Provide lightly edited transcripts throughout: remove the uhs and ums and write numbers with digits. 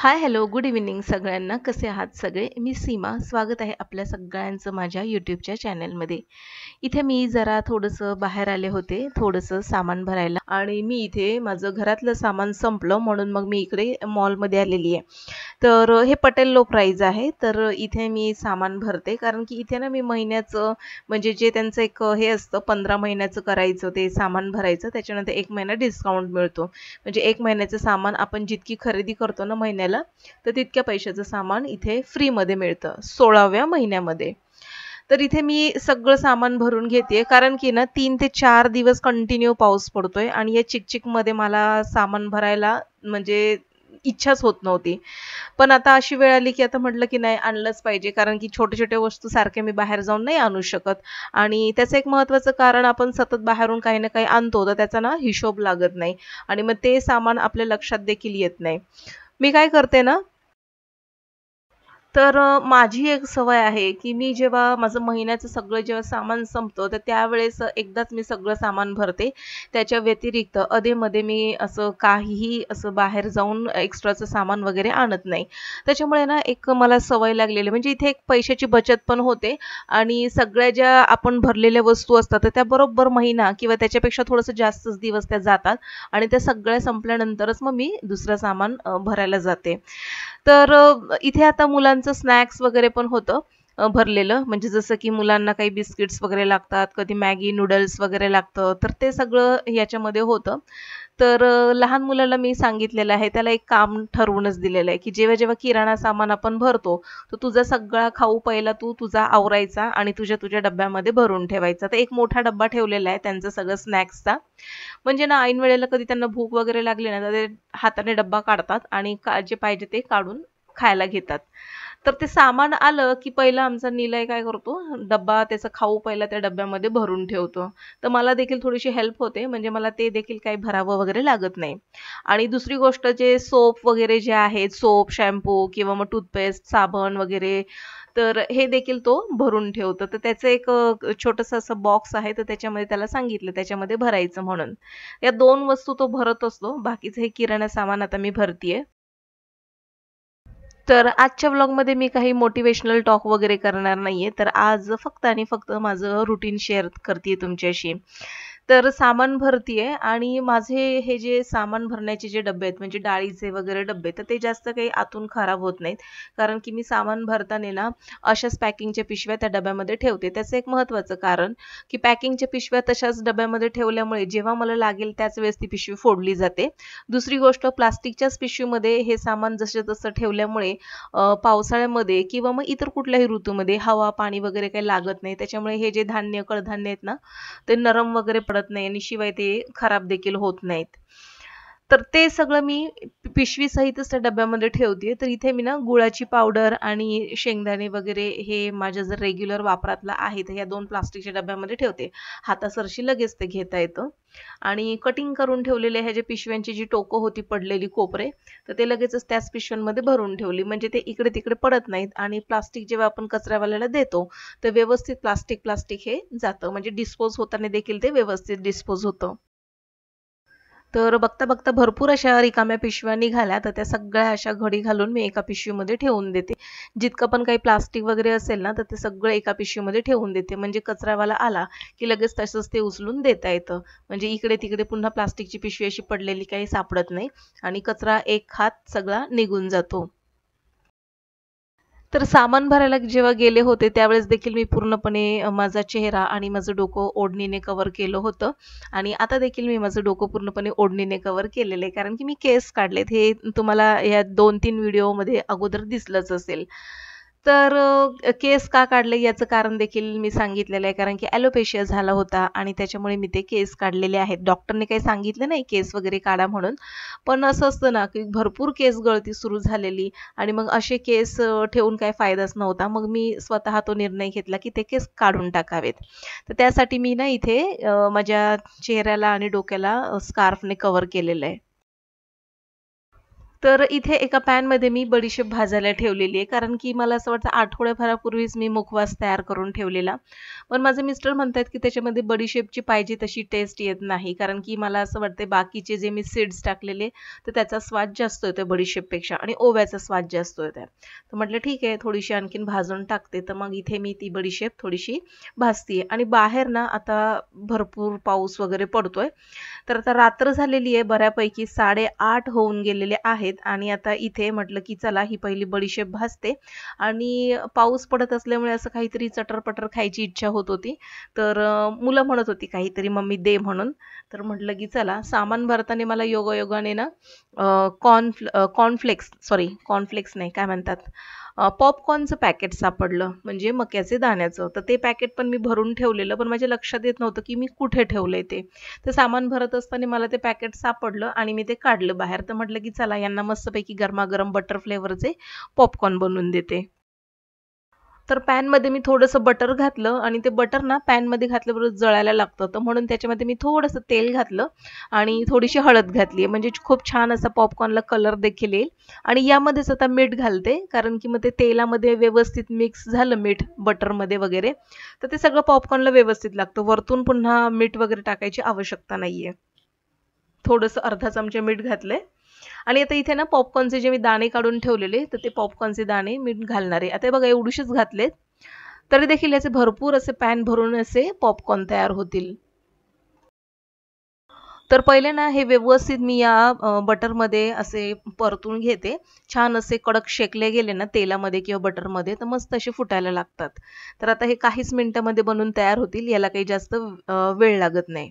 हाय, hello, good evening सगळ्यांना. कसे आहात सगळे? मी सीमा. स्वागत आहे आपल्या सगळ्यांचं माझ्या यूट्यूबच्या चॅनलमध्ये. इथे मी जरा थोडंसं बाहेर आले होते, थोडंसं सामान भरायला आणि मी इथे माझं घरातलं सामान संपलं म्हणून मग मी इकडे मॉलमध्ये आलेली आहे. तर हे पटेल लो प्राईज आहे. तर इथे मी सामान भरते कारण की इथे ना मी महिन्याचं म्हणजे जे त्यांचं एक हे असतं 15 महिन्याचं करायचं ते सामान भरायचं. त्याच्यानंतर 1 महिना डिस्काउंट मिळतो. म्हणजे 1 महिन्याचं सामान आपण जितकी खरेदी करतो ना महिन्याला, तर तितक्या पैशाचं सामान इथे फ्रीमध्ये मिळतं 16व्या महिन्यामध्ये. तर इथे मी सगळं सामान भरून घेतेय कारण की ना 3 ते 4 दिवस कंटिन्यू पाऊस पडतोय आणि या चिकचिकमध्ये मला सामान भरायला म्हणजे इच्छाच होत नव्हती. पण आता अशी वेळ आली की आता म्हटलं की नाही आणलंच पाहिजे कारण की छोट्या-छोट्या वस्तू सारख्या मी बाहेर जाऊन नाही आणू शकत आणि त्याचं एक महत्त्वाचं कारण आपण सतत बाहेरून काही ना काही आणतो तर त्याचा ना हिशोब लागत नाही आणि मग ते सामान आपल्या लक्षात देखील येत नाही. मी काय करते ना तर माझी एक सवय आहे, की मी जेव्हा माझं महिन्याचं सगळं जेव्हा सामान संपतं, तर त्यावेळेस एकदाच मी सगळं सामान भरते. त्याच्या व्यतिरिक्त अधेमध्ये मी असं काहीही असं बाहेर जाऊन एक्स्ट्राचं सामान वगैरे आणत नाही. त्याच्यामुळे ना एक मला सवय लागलेली आहे. म्हणजे इथे एक पैशाची बचत पण होते आणि सगळ्या ज्या आपण भरलेल्या वस्तू असतात, तर त्या बरोबर महिना किंवा त्याच्यापेक्षा थोडंसं जास्तच दिवस त्या जातात आणि त्या सगळ्या संपल्यानंतरच मग मी दुसरं सामान भरायला जाते. तर इथे आता मुलांचं स्नॅक्स वगैरे पण होतं भरलेलं. म्हणजे जसं की मुलांना काही बिस्किट्स वगैरे लागतात, कधी मॅगी, नूडल्स वगैरे लागतं, तर ते सगळं याच्यामध्ये होतं. तर लहान मुलाला मी सांगितलेलं आहे, त्याला एक काम ठरवूनच दिलेलं आहे, की जेव्हा-जेव्हा किराणा सामान आपण भरतो, तर तुझा सगळा खाऊ पहिला तू तुझा आवरायचा आणि तुझ्या डब्यामध्ये भरून ठेवायचा. तर एक मोठा डब्बा ठेवलेला आहे त्यांचं सगळं स्नॅक्सचा. म्हणजे ना ऐन वेळेला कधी त्यांना भूक वगैरे लागली ना, तर ते हाताने डब्बा काढतात आणि जे पाहिजे ते काढून खायला घेतात. तर ते सामान आलं, की पहिला आमचा निलय काय करतो, डब्बा त्याचा खाऊ पहिला त्या डब्यामध्ये भरून ठेवतो. तर मला देखील थोडीशी हेल्प होते, म्हणजे मला ते देखील काही भरावं वगैरे लागत नाही. आणि दुसरी गोष्ट जे सोप वगैरे जे आहेत, सोप, शॅम्पू किंवा मग टूथपेस्ट, साबण वगैरे, तर हे देखील तो भरून ठेवतो. तर त्याचं एक छोटंसं असं बॉक्स आहे, तर त्याच्यामध्ये त्याला सांगितलं त्याच्यामध्ये भरायचं म्हणून. या 2 वस्तू तो भरत असतो. बाकीचं हे किराणा सामान आता मी भरतीये. तर आजच्या व्लॉगमध्ये मी काही मोटिव्हेशनल टॉक वगैरे करणार नाहीये. तर आज फक्त आणि फक्त माझं रुटीन शेअर करतेय तुमच्याशी. तर सामान भरतीये आणि माझे हे जे सामान भरण्याचे जे डब्बे आहेत म्हणजे डाळीचे वगैरे डब्बे, तर ते जास्त काही आतून खराब होत नाहीत. कारण की मी सामान भरताना ना अशाच पॅकिंगच्या पिशव्या त्या डब्यामध्ये ठेवते. त्याचं एक महत्त्वाचं कारण, की पॅकिंगच्या पिशव्या तशाच डब्यामध्ये ठेवल्यामुळे जेव्हा मला लागेल त्याच वेळेस ती पिशवी फोडली जाते. दुसरी गोष्ट प्लास्टिकच्याच पिशवीमध्ये हे सामान जसं तसं ठेवल्यामुळे पावसाळ्यामध्ये किंवा मग इतर कुठल्याही ऋतूमध्ये हवा, पाणी वगैरे काही लागत नाही. त्याच्यामुळे हे जे धान्य, कडधान्य आहेत ना, ते नरम वगैरे पडत नाही आणि शिवाय ते खराब देखील होत नाहीत. तर ते सगळं मी पिशवीसहितच त्या डब्यामध्ये ठेवते. तर इथे मी ना गुळाची पावडर आणि शेंगदाणे वगैरे हे माझ्या जर रेग्युलर वापरातलं आहे, तर ह्या 2 प्लास्टिकच्या डब्यामध्ये ठेवते. हातासरशी लगेच ते घेता येतं. आणि कटिंग करून ठेवलेले ह्या ज्या पिशव्यांची जी टोकं होती पडलेली कोपरे, तर ते लगेचच त्याच पिशव्यांमध्ये भरून ठेवली. म्हणजे ते इकडे-तिकडे पडत नाहीत आणि प्लास्टिक जेव्हा आपण कचरावाल्याला देतो, तर व्यवस्थित प्लास्टिक हे जातं. म्हणजे डिस्पोज होताना देखील ते व्यवस्थित डिस्पोज होतं. तर बघता-बघता भरपूर अशा रिकाम्या पिशव्या निघाल्या, तर त्या सगळ्या अशा घडी घालून मी एका पिशवीमध्ये ठेवून देते. जितकं पण काही प्लास्टिक वगैरे असेल ना, तर ते सगळं एका पिशवीमध्ये ठेवून देते. म्हणजे कचरावाला आला, की लगेच तसंच ते उचलून देता येतं. म्हणजे इकडे-तिकडे पुन्हा प्लास्टिकची पिशवी अशी पडलेली काही सापडत नाही आणि कचरा एक हात सगळा निघून जातो. तर सामान भरायला जेव्हा गेले होते त्यावेळेस देखील मी पूर्णपणे माझा चेहरा आणि माझं डोकं ओढणीने कव्हर केलं होतं आणि आता देखील मी माझं डोकं पूर्णपणे ओढणीने कव्हर केलेलं आहे. कारण की मी केस काढलेत. हे तुम्हाला या 2-3 व्हिडिओमध्ये अगोदर दिसलंच असेल. तर केस का काढले याचं कारण देखील मी सांगितलेलं आहे. कारण की ॲलोपेशिया झाला होता आणि त्याच्यामुळे मी ते केस काढलेले आहेत. डॉक्टरने काही सांगितलं नाही केस वगैरे काढा म्हणून. पण असं असतं ना, की भरपूर केस गळती सुरू झालेली आणि मग असे केस ठेवून काही फायदाच नव्हता. मग मी स्वतः तो निर्णय घेतला, की ते केस काढून टाकावेत. तर त्यासाठी मी ना इथे माझ्या चेहऱ्याला आणि डोक्याला स्कार्फने कव्हर केलेलं आहे. तर इथे एका पॅनमध्ये मी बडीशेप भाजायला ठेवलेली आहे. कारण की मला असं वाटतं आठवड्याभरापूर्वीच मी मुखवास तयार करून ठेवलेला. पण माझे मिस्टर म्हणतायत की त्याच्यामध्ये बडीशेपची पाहिजे तशी टेस्ट येत नाही. कारण की मला असं वाटतं बाकीचे जे मी सीड्स टाकलेले तर त्याचा स्वाद जास्त येतोय बडीशेपपेक्षा आणि ओव्याचा स्वाद जास्त येतोय. तर म्हटलं ठीक आहे थोडीशी आणखीन भाजून टाकते. तर मग इथे मी ती बडीशेप थोडीशी भाजतीये आणि बाहेर ना आता भरपूर पाऊस वगैरे पडतोय. तर आता रात्र झालेली आहे बऱ्यापैकी 8:30 होऊन गेलेले आहेत आणि आता इथे म्हटलं की चला ही पहिली बडीशेप भाजते आणि पाऊस पडत असल्यामुळे असं काहीतरी चटर-पटर खायची इच्छा होत होती. तर मुलं म्हणत होती काहीतरी मम्मी दे म्हणून. तर म्हटलं की चला सामान भरताना मला योगायोगाने ना कॉर्नफ्लेक्स सॉरी कॉर्नफ्लेक्स नाही काय म्हणतात पॉपकॉर्नचं पॅकेट सापडलं म्हणजे मक्याचे दाण्याचं. तर ते पॅकेट पण मी भरून ठेवलेलं पण माझ्या लक्षात येत नव्हतं की मी कुठे ठेवलंय ते. ते सामान भरत असताना मला ते पॅकेट सापडलं आणि मी ते काढलं बाहेर. तर म्हटलं की चला यांना मस्तपैकी गरमागरम बटर फ्लेवरचे पॉपकॉर्न बनवून देते. तर पॅनमध्ये मी थोडंसं बटर घातलं आणि ते बटर ना पॅनमध्ये घातल्याबरोबर जळायला लागतं. तर म्हणून त्याच्यामध्ये मी थोडंसं तेल घातलं आणि थोडीशी हळद घातली म्हणजे खूप छान असा पॉपकॉर्नला कलर देखील येईल. आणि यामध्येच आता मीठ घालते कारण की मग ते तेलामध्ये व्यवस्थित मिक्स झालं मीठ बटरमध्ये वगैरे तर ते सगळं पॉपकॉर्नला व्यवस्थित लागतं. वरतून पुन्हा मीठ वगैरे टाकायची आवश्यकता नाहीये. थोडंसं अर्धा चमचा मीठ घातलंय आणि आता इथे ना पॉपकॉर्नचे जे मी दाणे काढून ठेवलेले तर ते पॉपकॉर्नचे दाणे मी घालणार आहे. आता हे बघा एवढेसेच घातलेत तरी देखील याचे भरपूर असे पॅन भरून असे पॉपकॉर्न तयार होतील. तर पहिले ना हे व्यवस्थित मी या बटरमध्ये असे परतून घेते. छान असे कडक शेकले गेले ना तेलामध्ये किंवा बटरमध्ये तर मस्त असे फुटायला लागतात. तर आता हे काहीच मिनिटामध्ये बनून तयार होतील. याला काही जास्त वेळ लागत नाही.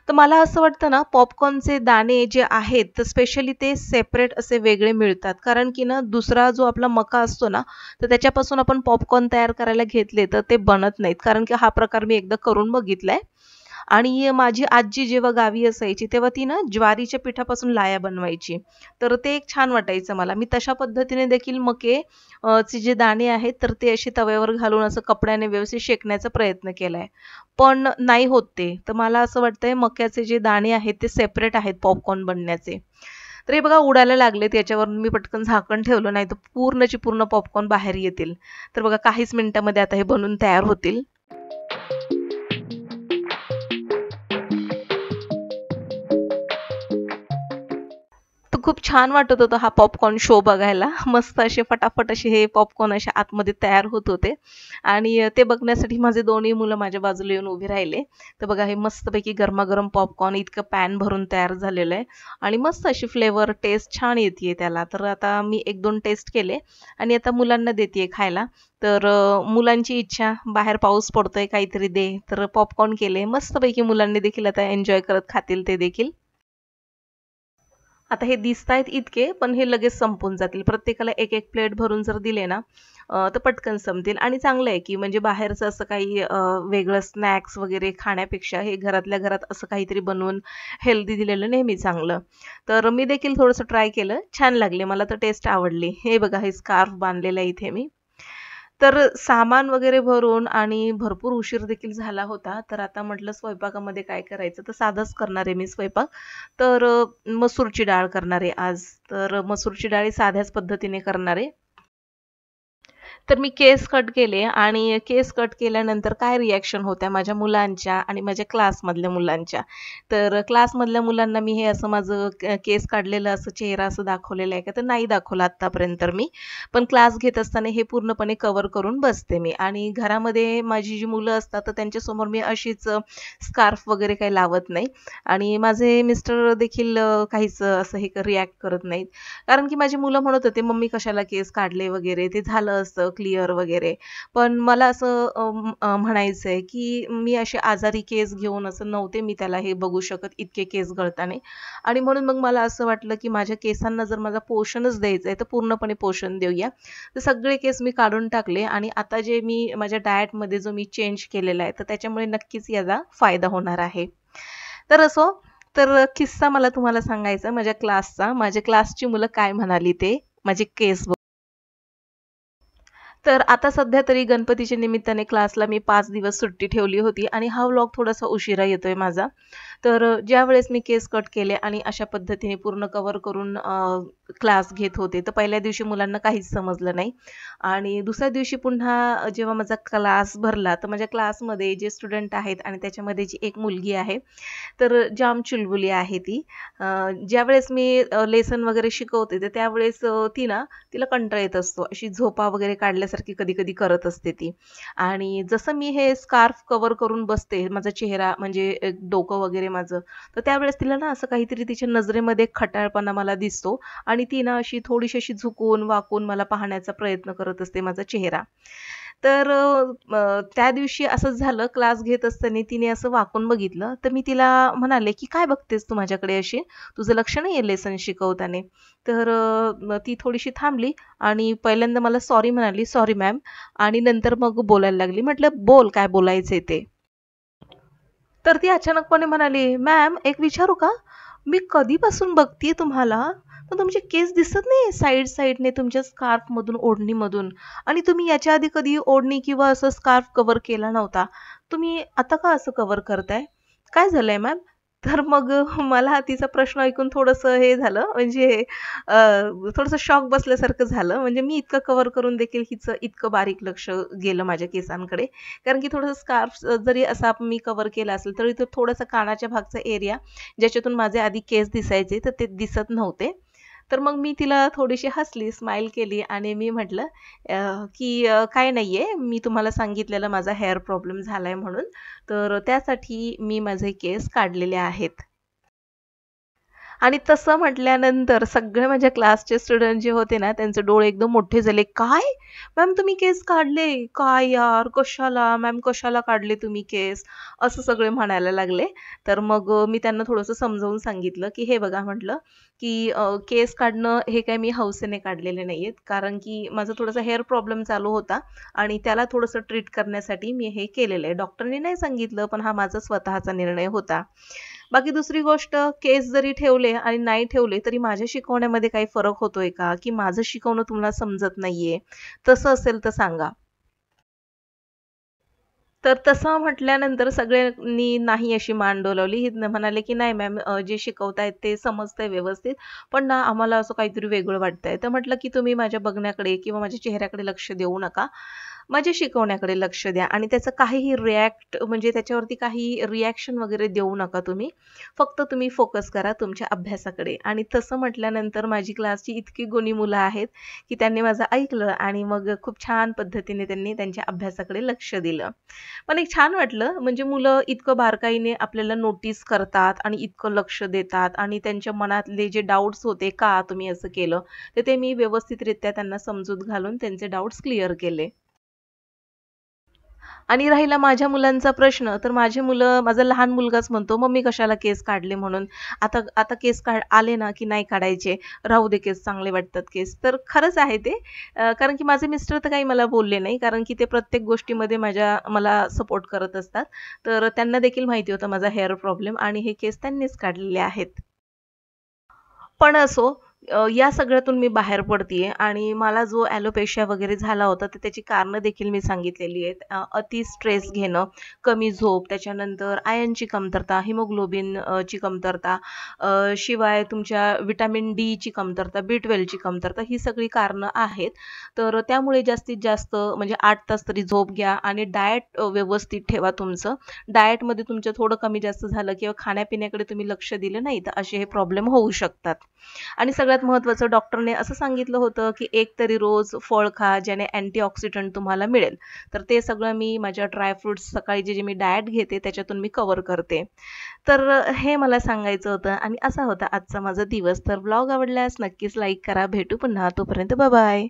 तर मला असं वाटतं ना पॉपकॉर्नचे दाणे जे आहेत तर स्पेशली ते सेपरेट असे वेगळे मिळतात. कारण की ना दुसरा जो आपला मका असतो ना तर त्याच्यापासून आपण पॉपकॉर्न तयार करायला घेतले तर ते बनत नाहीत. कारण की हा प्रकार मी एकदा करून बघितलाय. आणि माझी आजी जेव्हा गावी असायची तेव्हा ती ना ज्वारीच्या पिठापासून लाया बनवायची. तर ते एक छान वाटायचं मला. मी तशा पद्धतीने देखील मके चे जे दाणे आहेत तर ते असे तव्यावर घालून असं कपड्याने व्यवस्थित शेकण्याचा प्रयत्न केलाय. पण नाही होत ते. तर मला असं वाटतंय मक्याचे जे दाणे आहेत ते सेपरेट आहेत पॉपकॉर्न बनण्याचे. तर हे बघा उडायला लागलेत याच्यावरून मी पटकन झाकण ठेवलं नाही तर पूर्णची पूर्ण पॉपकॉर्न बाहेर येतील. तर बघा काहीच मिनिटामध्ये आता हे बनून तयार होतील. तर खूप छान वाटत होतं हा पॉपकॉर्न शो बघायला. मस्त असे फटाफट असे हे पॉपकॉर्न असे आतमध्ये तयार होत होते आणि ते बघण्यासाठी माझे दोन्ही मुलं माझ्या बाजूला येऊन उभे राहिले. तर बघा हे मस्तपैकी गरमागरम पॉपकॉर्न इतकं पॅन भरून तयार झालेलं आहे आणि मस्त अशी फ्लेवर टेस्ट छान येते त्याला. तर आता मी 1-2 टेस्ट केले आणि आता मुलांना देतेय खायला. तर मुलांची इच्छा बाहेर पाऊस पडतोय काहीतरी दे. तर पॉपकॉर्न केले. मस्तपैकी मुलांनी देखील आता एन्जॉय करत खातील ते देखील. आता हे दिसतायत इतके, पण हे लगेच संपून जातील. प्रत्येकाला एक-एक प्लेट भरून जर दिले ना, तर पटकन संपतील आणि चांगलं आहे, की म्हणजे बाहेरचं असं काही वेगळं स्नॅक्स वगैरे खाण्यापेक्षा हे घरातल्या घरात असं काहीतरी बनवून हेल्दी दिलेलं नेहमी चांगलं. तर मी देखील थोडंसं ट्राय केलं. छान लागले. मला तर टेस्ट आवडली. हे बघा, हे स्कार्फ बांधलेलं आहे इथे मी. तर सामान वगैरे भरून आणि भरपूर उशीर देखील झाला होता. तर आता म्हटलं स्वयंपाकामध्ये काय करायचं? तर साधंच करणार आहे मी स्वयंपाक. तर मसूरची डाळ करणार आहे आज. तर मसूरची डाळ साध्याच पद्धतीने करणार आहे. तर मी केस कट केले आणि केस कट केल्यानंतर काय रिॲक्शन होत्या माझ्या मुलांच्या आणि माझ्या क्लासमधल्या मुलांच्या. तर क्लासमधल्या मुलांना मी हे असं माझं केस काढलेलं असं चेहरा असं दाखवलेलं आहे का? तर नाही दाखवलं आत्तापर्यंत तर मी. पण क्लास घेत असताना हे पूर्णपणे कव्हर करून बसते मी आणि घरामध्ये माझी जी मुलं असतात तर त्यांच्यासमोर मी अशीच स्कार्फ वगैरे काही लावत नाही आणि माझे मिस्टर देखील काहीच असं हे रिॲक्ट करत नाहीत. कारण की माझी मुलं म्हणत होते, "मम्मी कशाला केस काढले वगैरे, ते झालं असतं क्लिअर वगैरे." पण मला असं म्हणायचंय की मी असे आजारी केस घेऊन असं नव्हते मी त्याला हे बघू शकत इतके केस गळताना आणि म्हणून मग मला असं वाटलं की माझ्या केसांना जर माझा पोषणच द्यायचं आहे, तर पूर्णपणे पोषण देऊया. तर सगळे केस मी काढून टाकले आणि आता जे मी माझ्या डाएटमध्ये जो मी चेंज केलेला आहे, तर त्याच्यामुळे नक्कीच याचा फायदा होणार आहे. तर असो तर किस्सा मला तुम्हाला सांगायचा आहे माझ्या क्लासचा. माझ्या क्लासची मुलं काय म्हणाली ते माझे केस तर आता सध्या तरी गणपतीच्या निमित्ताने क्लासला मी 5 दिवस सुट्टी ठेवली होती आणि हा व्लॉग थोडासा उशिरा येतोय माझा. तर ज्यावेळेस मी केस कट केले आणि अशा पद्धतीने पूर्ण कव्हर करून क्लास घेत होते, तर पहिल्या दिवशी मुलांना काहीच समजलं नाही आणि दुसऱ्या दिवशी पुन्हा जेव्हा माझा क्लास भरला, तर माझ्या क्लासमध्ये जे स्टुडंट आहेत आणि त्याच्यामध्ये जी एक मुलगी आहे, तर जाम चुलबुली आहे ती. ज्यावेळेस मी लेसन वगैरे शिकवते, तर त्यावेळेस ती ना तिला कंटाळा येत असतो. अशी झोपा वगैरे काढल्यासारखी कधी-कधी करत असते ती. आणि जसं मी हे स्कार्फ कव्हर करून बसते, माझा चेहरा म्हणजे डोकं वगैरे माझं, तर त्यावेळेस तिला ना असं काहीतरी तिच्या नजरेमध्ये खट्याळपणा मला दिसतो आणि ती ना अशी थोडीशी अशी झुकून, वाकून मला पाहण्याचा प्रयत्न करत असते माझा चेहरा. तर त्या दिवशी असंच झालं, क्लास घेत असताना तिने असं वाकून बघितलं, तर मी तिला म्हणाले, की "काय बघतेस तू माझ्याकडे अशी? तुझं लक्ष नाहीये लेसन शिकवताना." तर ती थोडीशी थांबली आणि पहिल्यांदा मला सॉरी म्हणाली, "सॉरी मॅम." आणि नंतर मग बोलायला लागली. म्हटलं, "बोल काय बोलायचंय ते." तर ती अचानकपणे म्हणाली, "मॅम एक विचारू का? मी कधीपासून बघतीये तुम्हाला, पण तुमचे केस दिसत नाहीये साइडने तुमच्या स्कार्फमधून, ओढणीमधून आणि तुम्ही याच्या आधी कधी ओढणी किंवा असं स्कार्फ कव्हर केला नव्हता. तुम्ही आता का असं कव्हर करताय? काय झालंय मॅम?" तर मग मला तिचा प्रश्न ऐकून थोडंसं हे झालं म्हणजे थोडंसं शॉक बसल्यासारखं झालं. म्हणजे मी इतकं कव्हर करून देखील हिचं इतकं बारीक लक्ष गेलं माझ्या केसांकडे. कारण की थोडंसं स्कार्फ जरी असा मी कव्हर केला असेल, तरी तो थोडासा कानाच्या भागचा एरिया ज्याच्यातून माझे आधी केस दिसायचे, तर ते दिसत नव्हते. तर मग मी तिला थोडीशी हसली, स्माईल केली आणि मी म्हटलं की "काही नाहीये, मी तुम्हाला सांगितलेलं माझा हेअर प्रॉब्लेम झालाय म्हणून, तर त्यासाठी मी माझे केस काढलेले आहेत." आणि तसं म्हटल्यानंतर सगळे माझ्या क्लासचे स्टुडंट जे होते ना, त्यांचे डोळे एकदम मोठे झाले. "काय? मॅम तुम्ही केस काढले? काय यार, कशाला? मॅम कशाला काढले तुम्ही केस?" असं सगळे म्हणायला लागले. तर मग मी त्यांना थोडंसं समजावून सांगितलं, की "हे बघा," म्हटलं, की केस काढणं हे काही मी हौसेने काढलेले नाहीयेत. कारण की माझा थोडासा हेअर प्रॉब्लेम चालू होता आणि त्याला थोडंसं ट्रीट करण्यासाठी मी हे केलेलं आहे. डॉक्टरनी नाही सांगितलं, पण हा माझा स्वतःचा निर्णय होता. बाकी दुसरी गोष्ट, केस जरी ठेवले आणि नाही ठेवले तरी माझ्या शिकवण्यामध्ये काही फरक होतोय का? की माझं शिकवणं तुम्हाला समजत नाहीये? तसं असेल तर सांगा. तर तसं म्हटल्यानंतर सगळ्यांनी नाही अशी मान डोलावली. हे म्हणाले, की "नाही मॅम, जे शिकवतायत ते समजतंय व्यवस्थित, पण ना आम्हाला असं काहीतरी वेगळं वाटतंय." तर म्हटलं, की "तुम्ही माझ्या बघण्याकडे किंवा माझ्या चेहऱ्याकडे लक्ष देऊ नका. माझ्या शिकवण्याकडे लक्ष द्या आणि त्याचं काहीही म्हणजे त्याच्यावरती काही रिएक्शन वगैरे देऊ नका तुम्ही. फक्त तुम्ही फोकस करा तुमच्या अभ्यासाकडे." आणि तसं म्हटल्यानंतर माझी क्लासची इतकी गुणी मुलं आहेत, की त्यांनी माझं ऐकलं आणि मग खूप छान पद्धतीने त्यांनी त्यांच्या अभ्यासाकडे लक्ष दिलं. पण एक छान वाटलं म्हणजे मुलं इतकं बारकाईने आपल्याला नोटीस करतात आणि इतकं लक्ष देतात आणि त्यांच्या मनातले जे डाउट्स होते, "का तुम्ही असं केलं?" तर ते मी व्यवस्थितरित्या त्यांना समजूत घालून त्यांचे डाउट्स क्लिअर केले. आणि राहिला माझ्या मुलांचा प्रश्न, तर माझा लहान मुलगाच म्हणतो, "मम्मी कशाला केस काढले?" म्हणून. "आता आता केस आले ना, की नाही काढायचे. राहू दे केस, चांगले वाटतात केस." तर खरंच आहे ते. कारण की माझे मिस्टर तर काही मला बोलले नाही, कारण की ते प्रत्येक गोष्टीमध्ये मला सपोर्ट करत असतात. तर त्यांना देखील माहिती होतं माझा हेअर प्रॉब्लेम आणि हे केस त्यांनीच काढलेले आहेत. पण असो, या सगळ्यातून मी बाहेर पडतीये आणि मला जो ॲलोपेशिया वगैरे झाला होता, तर त्याची कारणं देखील मी सांगितलेली आहेत. अति स्ट्रेस घेणं, कमी झोप, त्याच्यानंतर आयर्नची कमतरता, हिमोग्लोबिन ची कमतरता, शिवाय तुमच्या व्हिटॅमिन डीची कमतरता, बी12ची कमतरता, ही सगळी कारणं आहेत. तर त्यामुळे जास्तीत जास्त म्हणजे 8 तास तरी झोप घ्या आणि डाएट व्यवस्थित ठेवा तुमचं. डाएटमध्ये तुमचं थोडं कमी जास्त झालं किंवा खाण्यापिण्याकडे तुम्ही लक्ष दिलं नाही, तर असे हे प्रॉब्लेम होऊ शकतात. आणि सगळ्यात महत्त्वाचं डॉक्टरने असं सांगितलं होतं, की एक तरी रोज फळ खा, ज्याने अँटीऑक्सिडंट तुम्हाला मिळेल. तर ते सगळं मी माझ्या ड्राय फ्रुट्स सकाळी जे मी डाएट घेते त्याच्यातून मी कव्हर करते. तर हे मला सांगायचं होतं आणि असा होता आजचा माझा दिवस. तर व्लॉग आवडल्यास नक्कीच लाईक करा. भेटू पुन्हा. तोपर्यंत बाय.